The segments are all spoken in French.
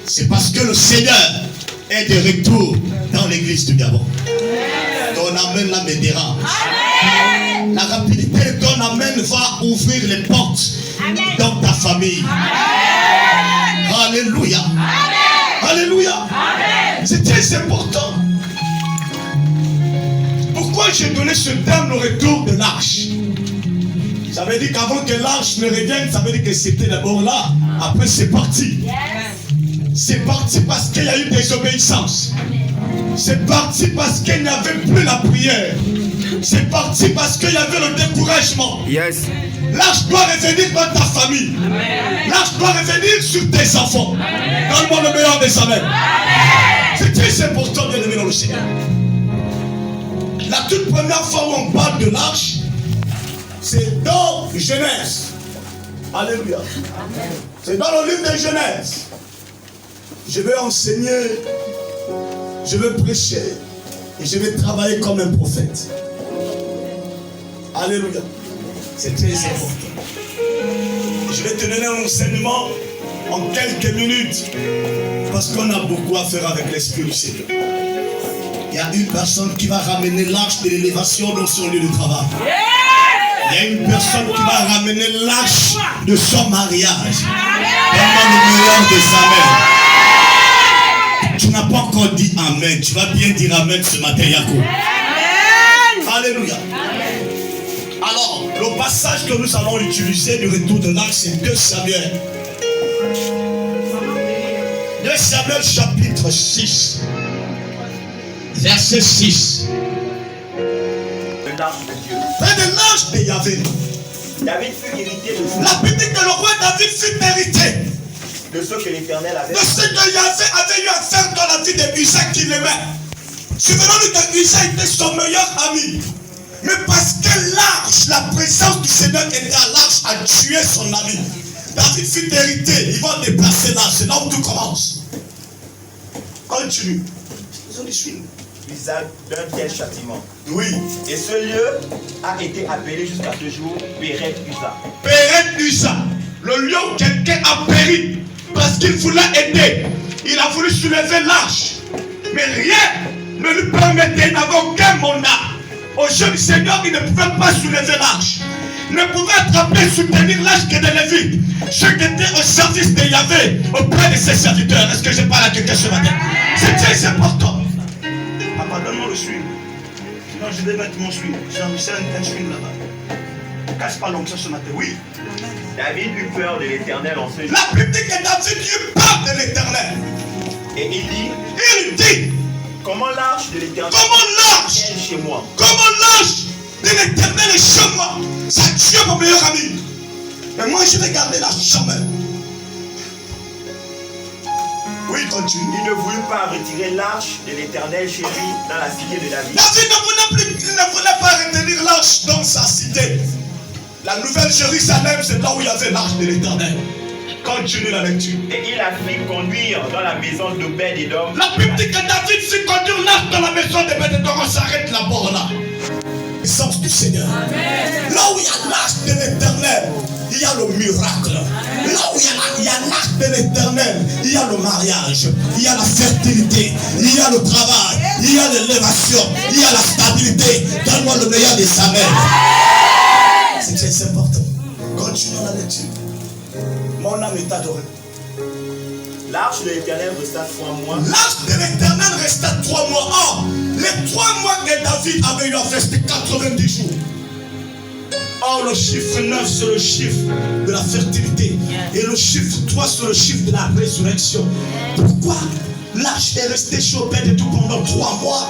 C'est parce que le Seigneur est de retour dans l'église du Gabon. Ton amen là me dérange. La rapidité de ton amen va ouvrir les portes dans ta famille. Alléluia. Alléluia. C'est très important. Pourquoi j'ai donné ce terme, le retour de l'arche? Ça veut dire qu'avant que l'arche ne revienne, ça veut dire que c'était d'abord là. Après c'est parti. C'est parti parce qu'il y a eu désobéissance. C'est parti parce qu'il n'y avait plus la prière. C'est parti parce qu'il y avait le découragement. L'arche doit revenir dans ta famille. L'arche doit revenir sur tes enfants. Donne-moi le meilleur des amens. C'est très important de lever dans le Seigneur. La toute première fois où on parle de l'arche, c'est dans Genèse. Alléluia. C'est dans le livre de Genèse. Je vais enseigner, je vais prêcher et je vais travailler comme un prophète. Alléluia. C'est très important. Je vais te donner un enseignement en quelques minutes parce qu'on a beaucoup à faire avec l'Esprit du Seigneur. Il y a une personne qui va ramener l'arche de l'élévation dans son lieu de travail. Il y a une personne qui va ramener l'arche de son mariage. Donne-moi le meilleur des amens. Tu n'as pas encore dit amen. Tu vas bien dire amen ce matin, Yacoub. Alléluia. Alors, le passage que nous allons utiliser du retour de l'arche, c'est 2 Samuel. 2 Samuel chapitre 6. Verset 6. Près de l'arche de Yahvé. David fut irrité de ça. La Bible dit que le roi David fut irrité De ce que l'Éternel avait. de ce que Yahvé avait eu à faire dans la vie de Usa qu'il aimait. Souvenons-nous que Usa était son meilleur ami. Mais parce que l'arche, la présence du Seigneur était à l'arche, a tué son ami. David fut irrité. Ils vont déplacer l'arche. C'est là où tout commence. Continue. Ils ont dit suivre. Isaac d'un tel châtiment. Oui. Et ce lieu a été appelé jusqu'à ce jour Péret Usa. Péret Usa. Le lieu où quelqu'un a péri parce qu'il voulait aider. Il a voulu soulever l'arche. Mais rien ne lui permettait, il n'avait aucun mandat. Au jeu du Seigneur, il ne pouvait pas soulever l'arche. Il ne pouvait attraper et soutenir l'arche que de Lévites. Ceux qui étaient au service de Yahvé, auprès de ses serviteurs. Est-ce que je parle à quelqu'un ce matin? C'est très important. Papa, donne-moi le suivre. Sinon, je vais mettre mon suivre. Jean-Michel, un suivre là-bas. Casse pas l'onction ce matin. Oui. David eut peur de l'Éternel en ce jour. La Bible dit que David eut peur de l'Éternel. Et il Il dit, comment l'arche de l'Éternel est chez moi. Comment l'arche de l'Éternel est chez moi. Ça tue mon meilleur ami. Mais moi, je vais garder la chambre. Oui, continue. Il ne voulut pas retirer l'arche de l'Éternel chez lui dans la cité de David. David ne voulait pas retenir l'arche dans sa cité. La nouvelle Jérusalem, c'est là où il y avait l'arche de l'Éternel. Continue la lecture. Et il la fit conduire dans la maison d'Obed-Édom. La Bible dit que David fit conduire l'arche dans la maison d'Obed-Édom. On s'arrête là-bas là. L'essence du Seigneur. Amen. Là où il y a l'arche de l'Éternel, il y a le miracle. Amen. Là où il y a l'arche de l'Éternel, il y a le mariage, il y a la fertilité, il y a le travail, il y a l'élévation, il y a la stabilité. Donne-moi le meilleur des amens. C'est très important. Continuons la lecture. Mon âme est adorée. L'arche de l'Éternel resta 3 mois. L'arche de l'Éternel resta 3 mois. Or, les 3 mois que David avait eu à faire, c'était 90 jours. Or, le chiffre 9, c'est le chiffre de la fertilité. Et le chiffre 3, c'est le chiffre de la résurrection. Pourquoi l'arche est restée chez Obed-Édom pendant 3 mois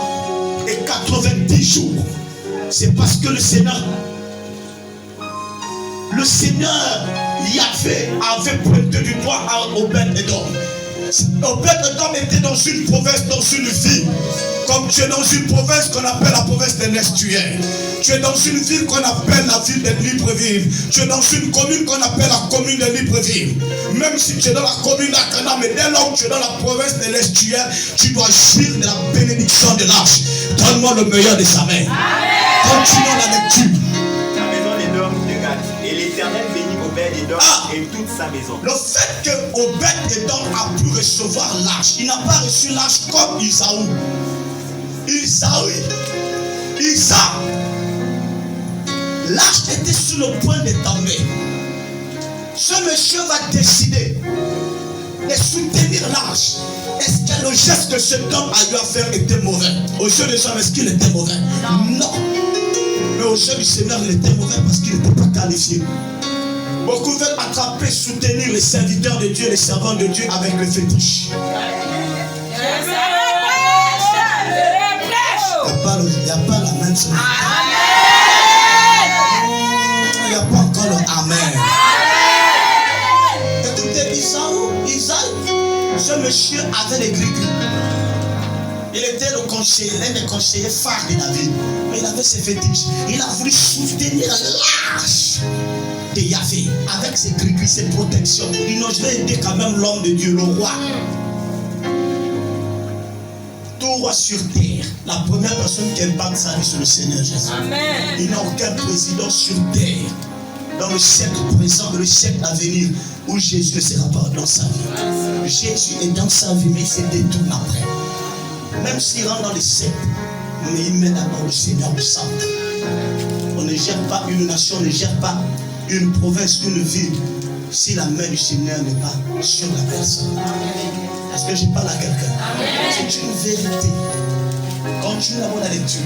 et 90 jours? C'est parce que le Seigneur Yahvé avait pointé du doigt à Obed-Édom. Obed-Édom était dans une province, dans une ville. Comme tu es dans une province qu'on appelle la province de l'estuaire. Tu es dans une ville qu'on appelle la ville de Libreville. Tu es dans une commune qu'on appelle la commune de Libreville. Même si tu es dans la commune d'Akana, mais dès lors que tu es dans la province de l'estuaire, tu dois jouir de la bénédiction de l'arche. Donne-moi le meilleur de sa main. Continuons la lecture. La maison d'Édom de Gad. Et l'Éternel bénit Obed Edom et toute sa maison. Le fait que Obed-Edom a pu recevoir l'arche, il n'a pas reçu l'arche comme Isaou. L'arche était sur le point de tomber. Ce monsieur va décider de soutenir l'arche. Est-ce que le geste que cet homme a eu à faire était mauvais? Aux yeux des hommes, est-ce qu'il était mauvais? Non. Mais aux yeux du Seigneur, il était mauvais parce qu'il n'était pas qualifié. Beaucoup veulent attraper, soutenir les serviteurs de Dieu, les servants de Dieu avec le fétiche. Il n'y a pas la même chose. Il n'y a pas encore le Amen. Écoutez, Isaïe, ce monsieur avait les gris-gris. Il était le conseiller, l'un des conseillers phares de David. Mais il avait ses fétiches. Il a voulu soutenir l'arche de Yahvé avec ses gris-gris, ses protections. Il n'osait aider quand même l'homme de Dieu, le roi. Tout roi sur terre, la première personne qui impacte sa vie, c'est le Seigneur Jésus. Amen. Il n'y a aucun président sur terre dans le siècle présent et le siècle à venir où Jésus ne sera pas dans sa vie. Jésus est dans sa vie, mais il se détourne après. Même s'il rentre dans les siècles, mais il met d'abord le Seigneur au centre. On ne gère pas une nation, on ne gère pas une province, une ville, si la main du Seigneur n'est pas sur la personne. Est-ce que je parle à quelqu'un? C'est une vérité. Continue à voir la lecture.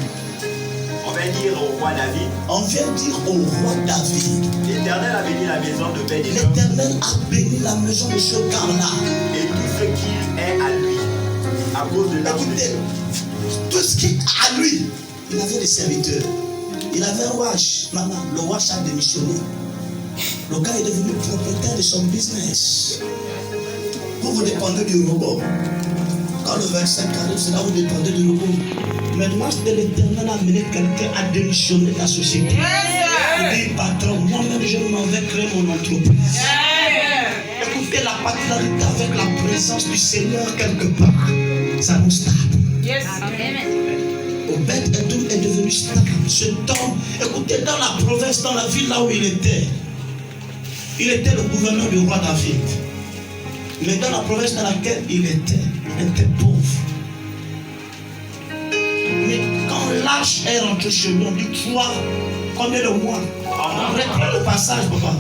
On vient dire au roi David. On vient dire au roi David. L'Éternel a béni la maison de Obed-Edom. L'Éternel a béni la maison de ce gars-là. Et tout ce qui est à lui. À cause de l'arche. Écoutez, tout ce qui est à lui. Il avait des serviteurs. Il avait un wash. Maman, le wash a démissionné. Le gars est devenu propriétaire de son business. Vous dépendez du robot. Quand le 25 arrive, c'est là où vous dépendez du robot. Mais lorsque l'Éternel a amené quelqu'un à démissionner de la société, il dit, patron, moi-même je m'en vais créer mon entreprise. Écoutez, la particularité avec la présence du Seigneur quelque part, ça nous stable. Obed-Edom est devenu stable. Cet homme, écoutez, dans la province, dans la ville là où il était le gouverneur du roi David. Mais dans la province dans laquelle il était pauvre. Mais quand l'arche est rentrée chez lui, on dit 3, combien de mois? Reprends le passage, papa.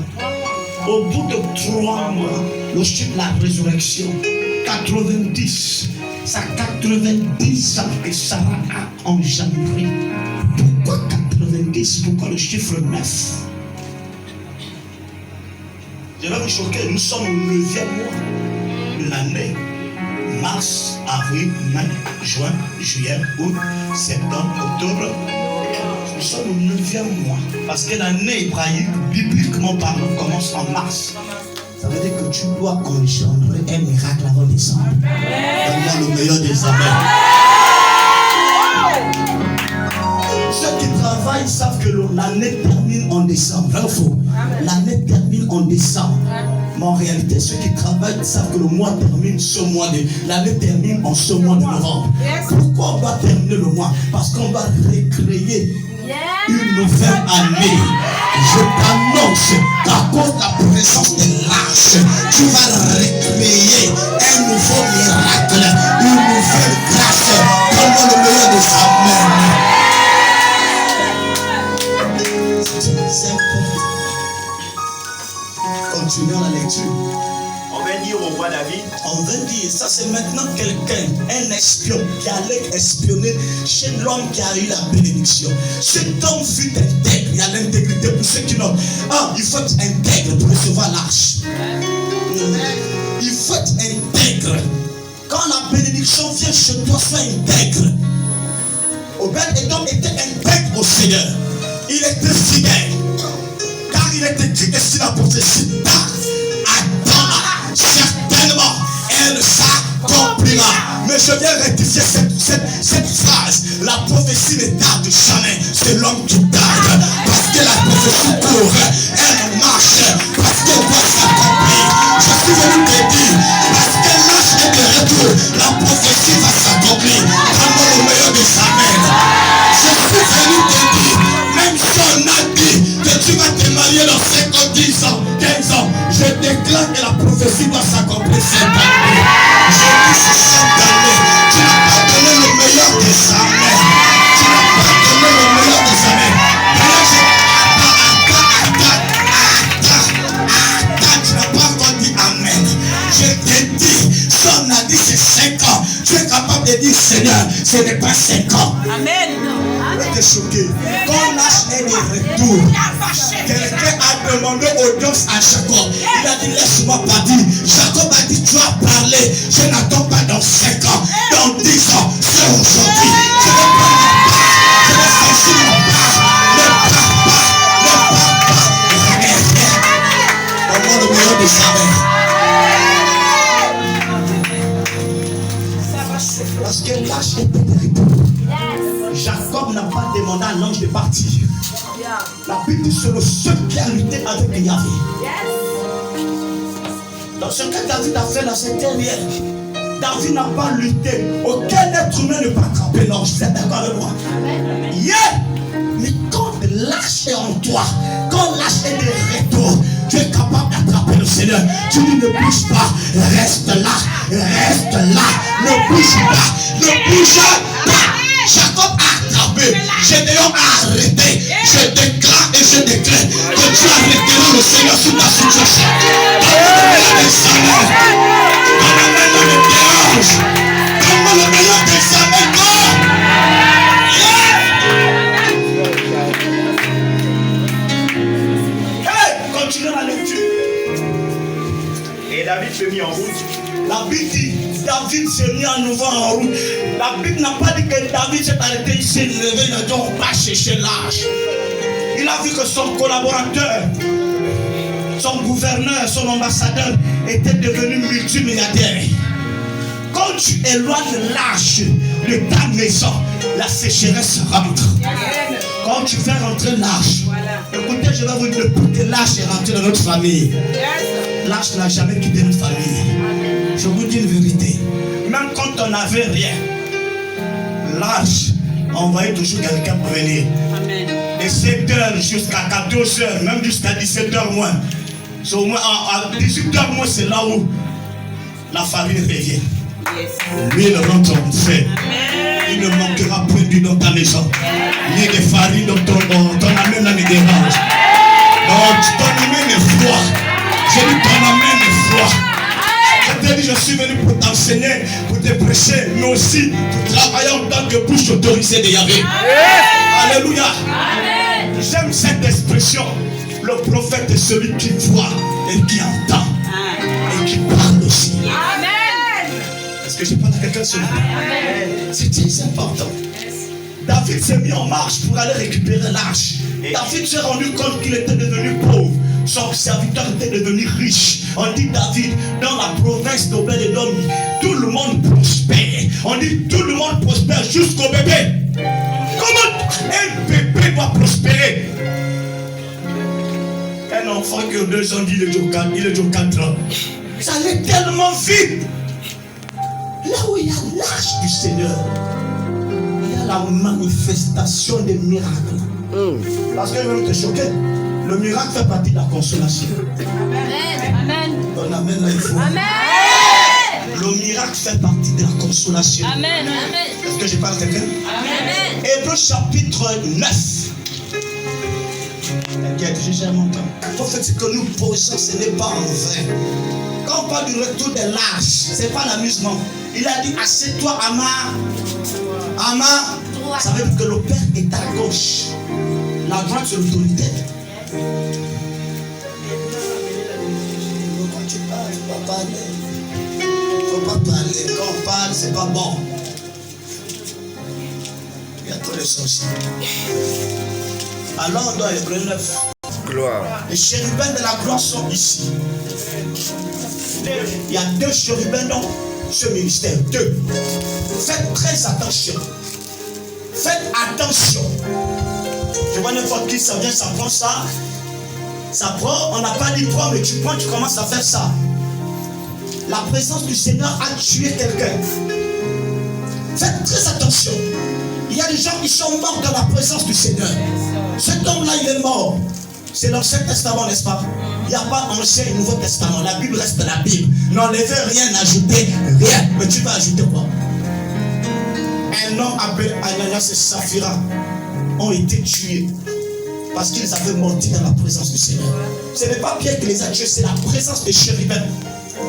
Au bout de 3 mois, le chiffre de la résurrection, 90, ça 90 ans que Sarah a engendré. Pourquoi 90? Pourquoi le chiffre 9? Je vais vous choquer, nous sommes au 9e mois de l'année. Mars, avril, mai, juin, juillet, août, septembre, octobre. Nous sommes au 9e mois. Parce que l'année hébraïque, bibliquement parlant, commence en mars. Ça veut dire que tu dois engendrer un miracle avant décembre. Donne-moi le meilleur des amens. Ceux qui travaillent savent que l'année termine en décembre. Vrai ou faux? L'année termine en décembre. Mais en réalité, ceux qui travaillent savent que le mois termine ce mois de... L'année termine en ce mois de novembre. Pourquoi on va terminer le mois? Parce qu'on va recréer une nouvelle année. Je t'annonce qu'à cause de la présence de l'arche, tu vas recréer un nouveau miracle, une nouvelle grâce. Donne-moi le meilleur des amens. C'est important. Continuons la lecture. On vient dire au roi David. On veut dire, ça c'est maintenant quelqu'un, un espion qui allait espionner chez l'homme qui a eu la bénédiction. Cet homme fut intègre, il y a l'intégrité pour ceux qui n'ont. Il faut être intègre pour recevoir l'arche. Il faut être intègre. Quand la bénédiction vient chez toi, sois intègre. Obed-Edom était intègre au Seigneur. Il était fidèle. Car il était dit que si la prophétie tarde, attends, certainement, elle s'accomplira. Mais je viens rectifier cette phrase. La prophétie ne tarde jamais. C'est l'homme qui tarde. Parce que la prophétie court, elle marche. Parce qu'elle doit s'accomplir. Je suis venu te dire, parce que l'âge est de retour, la prophétie va s'accomplir. Prends-moi le meilleur des amens. Je suis venu te dire, même si on a dit que tu vas te marier dans 5 ans, 10 ans, 15 ans, cette année. J'ai dit sur cette année, tu n'as pas donné le meilleur des années. Tu n'as pas donné le meilleur des années. Tu n'as pas encore dit Amen. Je t'ai dit, si on a dit c'est 5 ans, tu es capable de dire Seigneur, ce n'est pas 5 ans. Amen. J'étais choqué. Quand l'âge est de retour, quelqu'un a demandé audience à Jacob. Il a dit laisse-moi partir. Jacob a dit tu as parlé. Je n'attends pas dans 5 ans, dans 10 ans, c'est aujourd'hui. Je vais prendre ma part. Je vais saisir ma part. Ne pars pas. Ne pars pas. Donne-moi le meilleur de sa mère. Parce que l'âge était de retour. Jacob n'a pas demandé à l'ange de partir. La Bible dit c'est le seul qui a lutté avec Yahvé. Dans ce que David a fait dans cette dernière, David n'a pas lutté. Aucun être humain ne peut attraper l'ange. Vous êtes d'accord avec moi? Yeah. Mais quand l'âge est en toi, quand l'âge est de retour, tu es capable d'attraper le Seigneur. Tu dis ne bouge pas, reste là, reste là, ne bouge pas, ne bouge pas. Jacob a attrapé, Gédéon a arrêté. Je déclare et je déclare que tu arrêteras le Seigneur sous ta situation. Donne-moi le salaire, donne-moi le dérange, donne-moi le meilleur des amis. Hey, continuons la lecture. Et David se mit en route. La Bible dit, David s'est mis à nouveau en route. La Bible n'a pas dit que David s'est arrêté, il s'est levé, il a dit on va chercher l'âge. Il a vu que son collaborateur, son gouverneur, son ambassadeur était devenu multimilliardaire. Quand tu éloignes l'âge de ta maison, la sécheresse rentre. Quand tu fais rentrer l'âge, écoutez, je vais vous dire, depuis que l'âge est rentré dans notre famille, l'âge n'a jamais quitté notre famille. Je vous dis une vérité. Même quand on n'avait rien, l'âge envoyait toujours quelqu'un pour venir. De 7h jusqu'à 14h, même jusqu'à 17h moins. C'est au moins à 18h moins, c'est là où la famille revient. Lui, le rentre en fait. Il ne manquera point d'huile dans ta maison. Ni de farine dans ton amène là, ni des ranges. Donc, ton amène est froid. J'ai dit ton amène est froid. Je t'ai dit, je suis venu pour t'enseigner, pour te prêcher, mais aussi pour travailler en tant que bouche autorisée de Yahvé. Alléluia. J'aime cette expression. Le prophète est celui qui voit et qui entend et qui parle aussi. Est-ce que je parle à quelqu'un ce matin? C'est très important. David s'est mis en marche pour aller récupérer l'arche. David s'est rendu compte qu'il était devenu pauvre. Son serviteur était devenu riche. On dit David, dans la province d'Obed-Edom, tout le monde prospère. On dit tout le monde prospère jusqu'au bébé. Comment un bébé doit prospérer? Un enfant qui a 2 ans, il est déjà 4 ans. Ça allait tellement vite. Là où il y a l'arche du Seigneur, il y a la manifestation des miracles. Parce que je vais te choquer. Le miracle fait partie de la consolation. Amen. On amène là, il faut. Amen. Le miracle fait partie de la consolation. Amen. Est-ce que je parle à quelqu'un? Amen. Hébreux chapitre 9. T'inquiète, j'ai jamais mon temps. En fait, ce que nous posons, ce n'est pas en vain. Quand on parle du retour des lâches, ce n'est pas l'amusement. Il a dit, assieds-toi à ma droite. Ça veut dire que le Père est à gauche. La droite, c'est l'autorité. Quand tu parles, il ne faut pas parler. Il ne faut pas parler. Quand on parle, c'est pas bon. Il y a tous les sorciers. Alors, dans Hébreux 9, Gloire. les chérubins de la gloire sont ici. Il y a 2 chérubins dans ce ministère. 2. Faites très attention. Faites attention. Je vois n'importe qui, ça vient, ça prend ça. Ça prend, on n'a pas dit prends, mais tu prends, tu commences à faire ça. La présence du Seigneur a tué quelqu'un. Faites très attention. Il y a des gens qui sont morts dans la présence du Seigneur. Cet homme-là, il est mort. C'est l'Ancien Testament, n'est-ce pas? n'y a pas Ancien et Nouveau Testament. La Bible reste la Bible. N'enlevez rien, n'ajoutez rien. Mais tu vas ajouter quoi? Un homme appelé Ananias et Saphira ont été tués parce qu'ils avaient menti dans la présence du Seigneur. Ce n'est pas Pierre qui les a tués, c'est la présence des chérubins.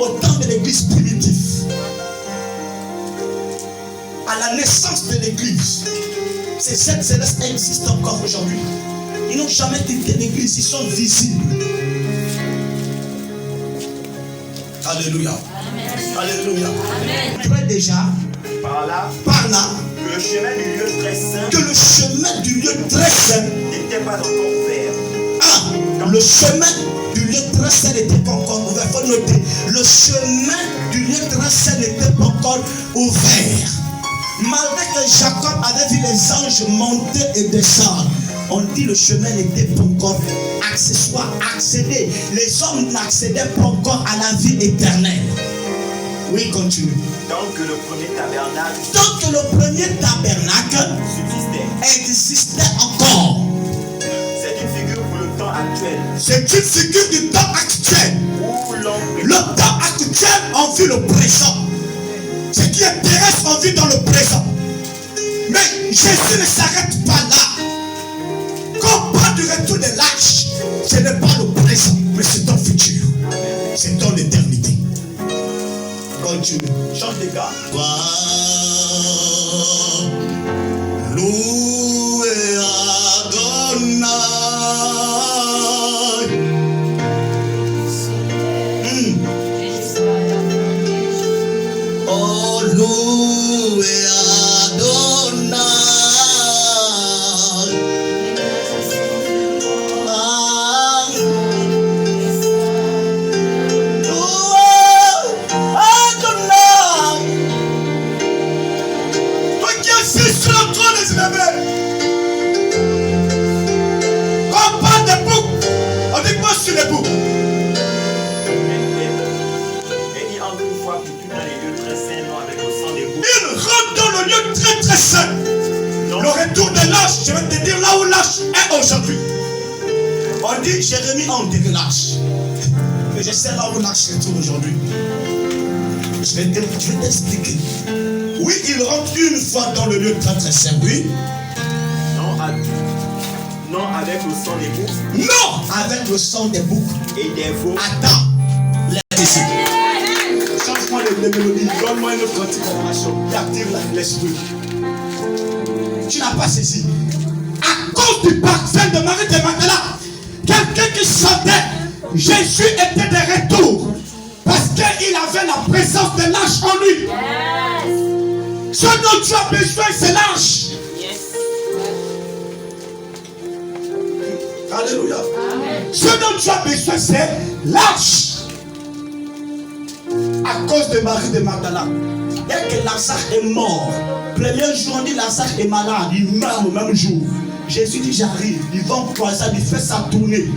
Au temps de l'église primitive, à la naissance de l'église, ces sept célestes existent encore aujourd'hui. Ils n'ont jamais quitté l'église, ils sont visibles. Alléluia. Amen. Alléluia. Amen. Déjà, par là, que le chemin du lieu très saint, n'était pas encore ouvert. Ah, le chemin du lieu très saint n'était pas encore ouvert. Il faut noter, le chemin du lieu très saint n'était pas encore ouvert. Malgré que Jacob avait vu les anges monter et descendre, on dit le chemin n'était pas encore accessoire, accéder. Les hommes n'accédaient pas encore à la vie éternelle. Oui, continue. Donc le premier tabernacle existait encore. C'est une figure pour le temps actuel. C'est une figure du temps actuel. Le temps actuel, on vit le présent. Ce qui est terrestre, on vit dans le présent. Mais Jésus ne s'arrête pas là. Quand on parle du retour de l'âge, ce n'est pas le présent, mais c'est ton futur. C'est ton éternité. Continue. Chante les gars. Loué Adonai. Oh, loué Adonai. Quand on parle de bouc, on dit quoi sur les boucs? Et il entre une fois pour tout dans les lieux très saints, non avec le sang des boucs. Il rentre dans le lieu très très saint. Le retour de l'âge, je vais te dire là où l'âge est aujourd'hui. On dit Jérémie a enterré l'âge. Mais je sais là où l'âge se trouve aujourd'hui. Je vais t'expliquer. Oui, il rentre une fois dans le lieu très très saint, oui. Non, avec le sang des boucs. Non, avec le sang des boucs. Et des veaux. Attends, laisse ici. Change-moi les mélodies, donne-moi une autre configuration qui active l'esprit. Tu n'as pas saisi. À cause du parfum de Marie de Magdala, quelqu'un qui chantait, Jésus était de retour. Parce qu'il avait la présence de l'âge en lui. Ce dont tu as besoin, c'est l'âge. Alléluia. Ce dont tu as besoin, c'est l'âge. À cause de Marie de Magdala. Dès que Lazare est mort, premier jour on dit Lazare est malade, il meurt le même jour. Jésus dit j'arrive, ils vont croiser, il fait sa tournée.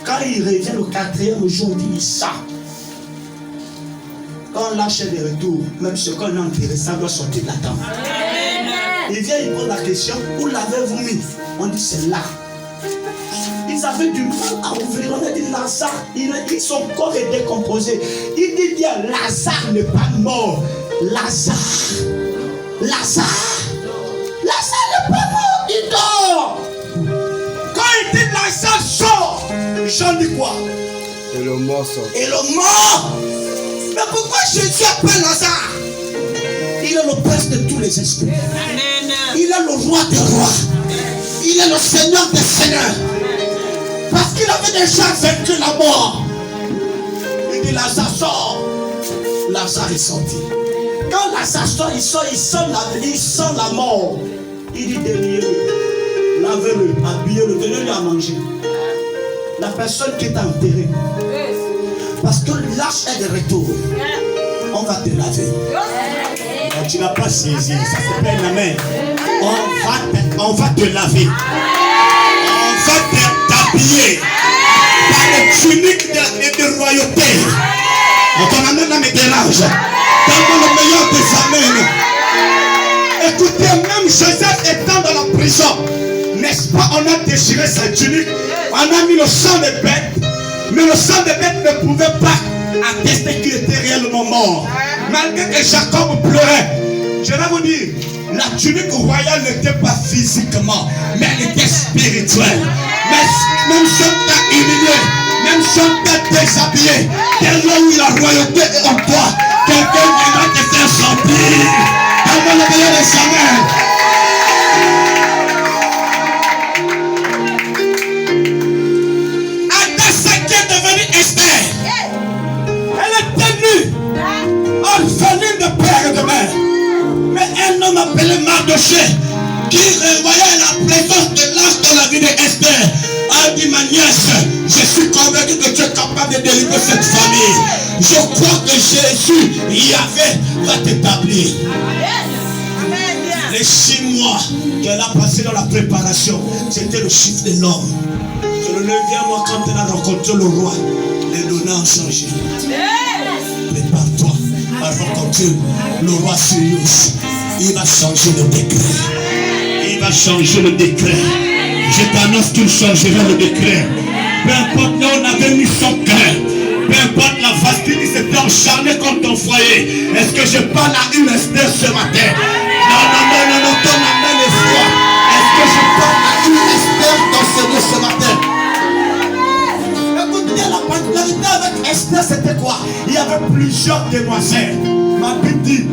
Quand il revient le quatrième jour, on dit il sort. Quand l'âge est de retour, même ce qu'on a enterré, ça doit sortir de la tente. Il vient, il pose la question, où l'avez-vous mis? On dit c'est là. Ils avaient du mal à ouvrir. On a dit Lazare, son corps est décomposé. Il dit bien Lazare n'est pas mort. Lazare n'est pas mort, il dort. Quand il dit Lazare sort, Jean dit quoi? Et le mort sort. Et le mort. Mais pourquoi Jésus appelle Lazare? Il est le prince de tous les esprits. Il est le roi des rois. Il est le Seigneur des seigneurs. Parce qu'il avait déjà vaincu la mort. Il dit Lazare sort. Lazare est sorti. Quand Lazare sort, il sent la mort. Il dit déliez-le, lavez-le, habillez-le, donnez-lui à manger. La personne qui est enterrée. Parce que l'âge est de retour. On va te laver. Non, tu n'as pas saisi. Ça s'appelle un amen. On va te laver. On va t'habiller par les tuniques de royauté. On amène à mes dérange. Dans le meilleur des amens. Écoutez, même Joseph étant dans la prison, n'est-ce pas, on a déchiré sa tunique, on a mis le sang de bête, Mais le sang de bête ne pouvait pas attester qu'il était réellement mort. Malgré que Jacob pleurait. Je vais vous dire, la tunique royale n'était pas physiquement, mais elle était spirituelle. Mais même si on t'a humilié, même si on t'a déshabillé, tellement où la royauté est en toi, quelqu'un viendra te faire sortir. Avant le meilleur des jamais. Adassa qui est devenue Esther. Elle était nue, orpheline de père et de mère. Mais un homme appelé Mardoché, qui voyait la présence de l'ange dans la vie d'Esther, a dit: ma nièce, je suis convaincu que tu es capable de délivrer cette famille. Je crois que Jésus, Yahvé, va t'établir. Les 6 mois qu'elle a passé dans la préparation, c'était le chiffre de l'homme. C'est le 9e mois quand elle a rencontré le roi. Les données ont changé. Prépare-toi à rencontrer le roi Sirius. Il va changer le décret. Il va changer le décret. Je t'annonce qu'il changera le décret. Peu importe là où on avait mis son cœur. Peu importe la fatigue qui s'était encharnée contre ton foyer. Est-ce que je parle à une Esther ce matin? Non, ton amen est froid. Est-ce que je parle à une Esther dans ce matin? Écoutez, la particularité avec Esther, c'était quoi? Il y avait plusieurs demoiselles. Ma Bible dit,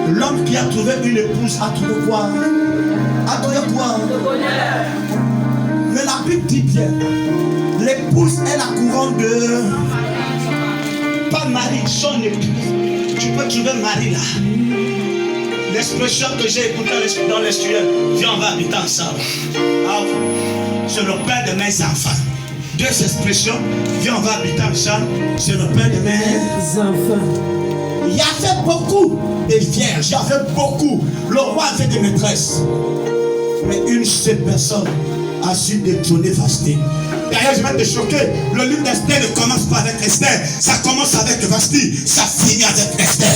l'homme qui a trouvé une épouse a trouvé quoi? A trouvé quoi? Mais la Bible dit bien, l'épouse est la couronne de... Pas Marie, son épouse. Tu peux trouver Marie là. L'expression que j'ai écoutée dans l'estuaire, viens, on va habiter ensemble. Ah, c'est le père de mes enfants. Deux expressions, viens, on va habiter ensemble. C'est le père de mes enfants. Il y avait beaucoup de vierges, il y avait beaucoup. Le roi avait des maîtresses. Mais une seule personne a su détrôner Vashti. D'ailleurs, je vais te choquer. Le livre d'Esther ne commence pas avec Esther. Ça commence avec Vashti. Ça finit avec Esther.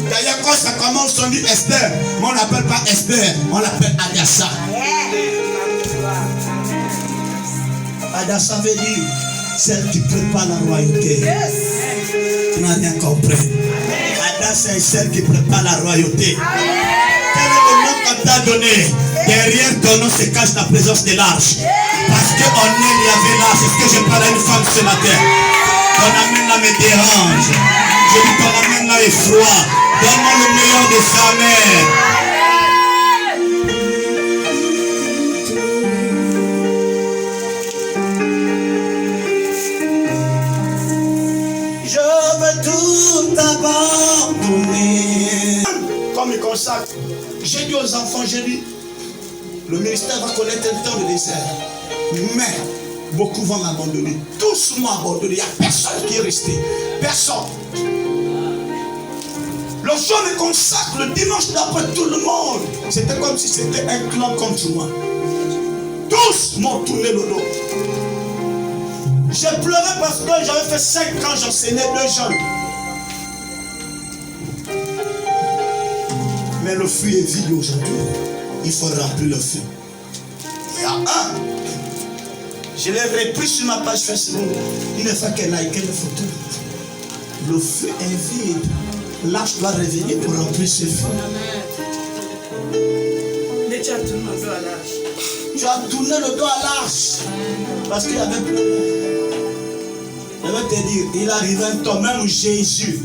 D'ailleurs, quand ça commence, on dit Esther. Mais on ne l'appelle pas Esther. On l'appelle Adassa. Adassa veut dire celle qui prépare la royauté. Tu n'as rien compris. Adassa est celle qui prépare la royauté. Quel est le nom qu'on t'a donné? Derrière ton nom se cache la présence de l'arche. Parce qu'en elle, il y avait l'arche. Est-ce que je parle à une femme ce matin? Ton amen là me dérange. Je dis ton amen là est froid. Donne-moi le meilleur de sa mère. Je veux tout abandonner. Comme il consacre, j'ai dit aux enfants, j'ai dit, le ministère va connaître un temps de désert. Mais beaucoup vont m'abandonner. Tous m'ont abandonné. Il n'y a personne qui est resté. Personne. Le jour me consacre, le dimanche d'après tout le monde. C'était comme si c'était un clan contre moi. Tous m'ont tourné le dos. J'ai pleuré parce que j'avais fait 5 ans, j'enseignais 2 jeunes. Mais le feu est vide aujourd'hui. Il faut remplir le feu. Il y a un. Je l'ai repris sur ma page Facebook. Une fois qu'elle a écrit le photo. Le feu est vide. L'arche doit revenir pour remplir ce feu. Mais tu as tourné le dos à l'arche. Tu as tourné le dos à l'arche. Parce qu'il y avait plus. Je vais te dire, il arrivait un temps, même Jésus.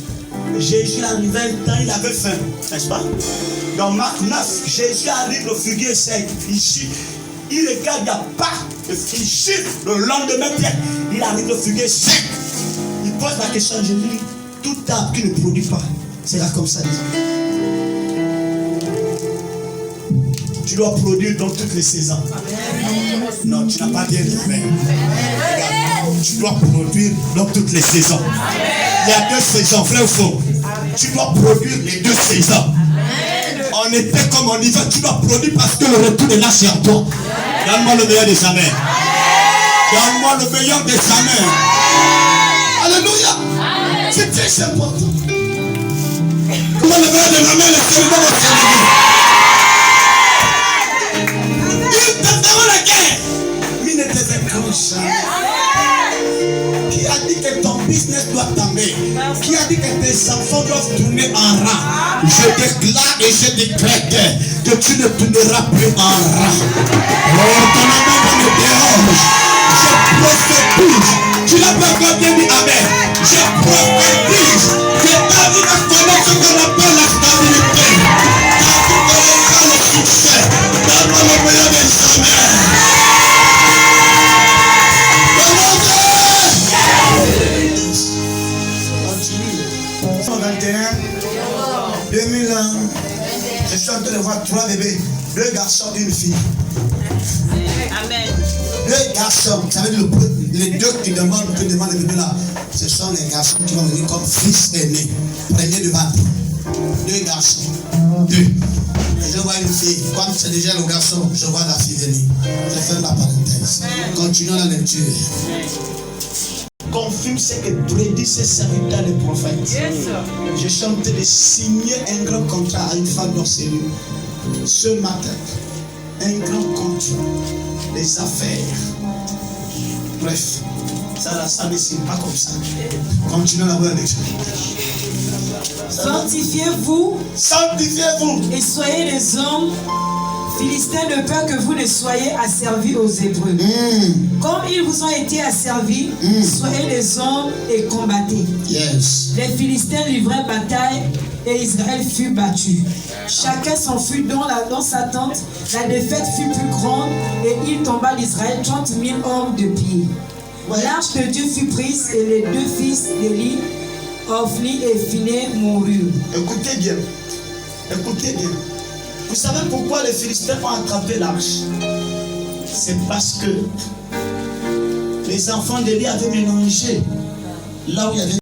Jésus arrivait un temps, il avait faim. N'est-ce pas? Dans Marc 9, Jésus arrive, le figuier sec. Il regarde, il n'y a pas de figuier. Le lendemain, il arrive, le figuier sec. Il pose la question à Jésus. Tout arbre qui ne produit pas, c'est là comme ça. Tu dois produire dans toutes les saisons. Non, tu n'as pas bien dit amen. Tu dois produire dans toutes les saisons. Il y a 2 saisons, vrai ou faux? Tu dois produire les 2 saisons. En été comme en hiver, tu dois produire parce que le retour est là chez toi. Donne-moi le meilleur des amens. Donne-moi le meilleur des amens. Alléluia. C'est très important. Comment le meilleur des amens est celui dans votre Seigneur? Ils te feront la guerre. Mais ils ne te feront jamais. Qui a dit que tes enfants doivent tourner en rang? Je déclare et je décrète que tu ne tourneras plus en rang. Oh, ton amour me dérange. Je prophétise. Tu n'as pas encore bien dit amen. Je prophétise que ta vie va connaître ce qu'on appelle la stabilité. Ta vie connaîtra le succès. Donne-moi le meilleur des amens. 2001, je suis en train de voir 3 bébés, 2 garçons et une fille. Amen. 2 garçons, vous savez, les 2 qui demandent les bébés là, ce sont les garçons qui vont venir comme fils aînés, premier de ventre. 2 garçons, 2. Et je vois une fille, comme c'est déjà le garçon, je vois la fille venir. Je ferme la parenthèse. Continuons la lecture. Confirme ce que prédit ses serviteurs les prophètes. Je suis en train de signer un grand contrat à une femme dans ces lieux. Ce matin, un grand contrat, les affaires. Bref, ça ne signe pas comme ça. Continuons la bonne lecture. Sanctifiez-vous Sanctifiez-vous et soyez les hommes Philistins de peur que vous ne soyez asservis aux Hébreux. Comme ils vous ont été asservis, soyez les hommes et combattez. Yes. Les Philistins livrèrent bataille et Israël fut battu. Chacun s'enfuit dans sa tente. La défaite fut plus grande et il tomba d'Israël 30 000 hommes de pied. L'arche de Dieu fut prise et les 2 fils d'Élie, Ophni et Phiné, moururent. Écoutez bien. Écoutez bien. Vous savez pourquoi les Philistins ont attrapé l'arche? C'est parce que les enfants d'Élie avaient mélangé là où il y avait